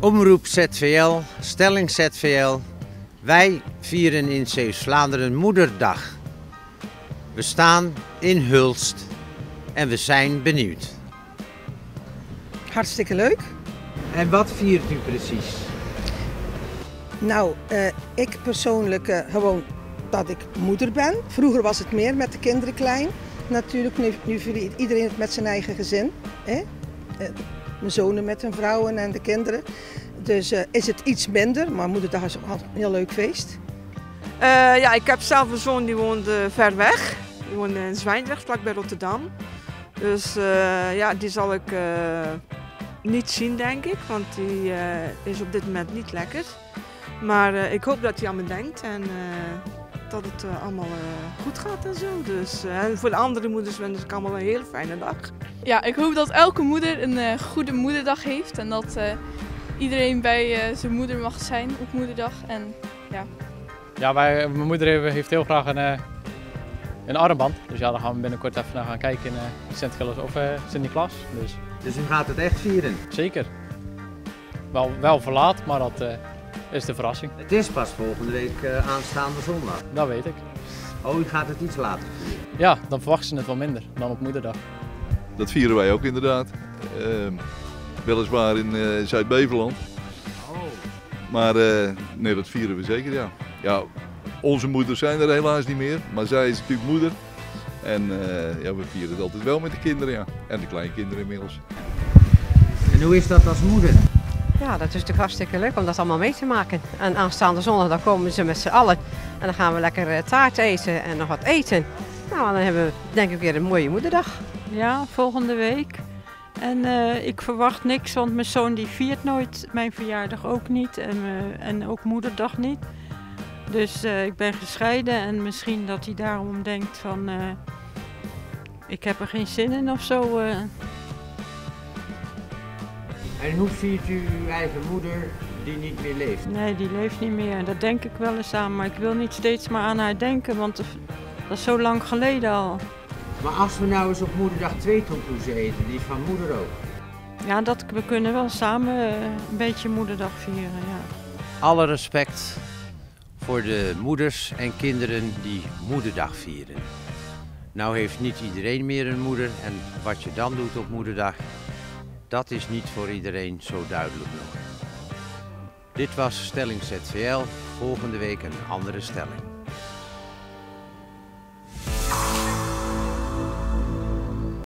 Omroep ZVL, Stelling ZVL. Wij vieren in Zeeuws-Vlaanderen Moederdag. We staan in Hulst en we zijn benieuwd. Hartstikke leuk. En wat viert u precies? Nou, ik persoonlijk gewoon dat ik moeder ben. Vroeger was het meer met de kinderen klein. Natuurlijk, nu viert iedereen het met zijn eigen gezin. Hè? Mijn zonen met hun vrouwen en de kinderen. Dus is het iets minder, maar Moederdag is ook altijd een heel leuk feest. Ja, ik heb zelf een zoon die woont ver weg. Die woont in Zwijndrecht, vlakbij Rotterdam. Dus ja, die zal ik niet zien, denk ik, want die is op dit moment niet lekker. Maar ik hoop dat hij aan me denkt en dat het allemaal goed gaat en zo. Dus voor de andere moeders wens ik allemaal een hele fijne dag. Ja, ik hoop dat elke moeder een goede moederdag heeft en dat iedereen bij zijn moeder mag zijn op moederdag. En, ja. Ja, mijn moeder heeft heel graag een armband. Dus ja, daar gaan we binnenkort even naar gaan kijken in Sint-Niklaas. Dus u gaat het echt vieren? Zeker. Wel verlaat, maar dat is de verrassing. Het is pas volgende week aanstaande zondag. Dat weet ik. Oh, u gaat het iets later vieren? Ja, dan verwachten ze het wel minder dan op moederdag. Dat vieren wij ook inderdaad. Weliswaar in Zuid-Beveland. Oh. Maar nee, dat vieren we zeker, ja. Ja, onze moeders zijn er helaas niet meer, maar zij is natuurlijk moeder. En ja, we vieren het altijd wel met de kinderen, ja. En de kleinkinderen inmiddels. En hoe is dat als moeder? Ja, dat is natuurlijk hartstikke leuk om dat allemaal mee te maken. En aanstaande zondag dan komen ze met z'n allen. En dan gaan we lekker taart eten en nog wat eten. Nou, dan hebben we denk ik weer een mooie moederdag. Ja, volgende week. En ik verwacht niks, want mijn zoon die viert nooit mijn verjaardag ook niet. En ook moederdag niet. Dus ik ben gescheiden en misschien dat hij daarom denkt van... ik heb er geen zin in of zo. En hoe viert u uw eigen moeder die niet meer leeft? Nee, die leeft niet meer. Daar denk ik wel eens aan. Maar ik wil niet steeds maar aan haar denken, want dat is zo lang geleden al. Maar als we nou eens op moederdag 2 tompoezen eten, die van moeder ook? Ja, we kunnen wel samen een beetje moederdag vieren, ja. Alle respect voor de moeders en kinderen die moederdag vieren. Nou heeft niet iedereen meer een moeder en wat je dan doet op moederdag, dat is niet voor iedereen zo duidelijk nog. Dit was Stelling ZVL, volgende week een andere stelling.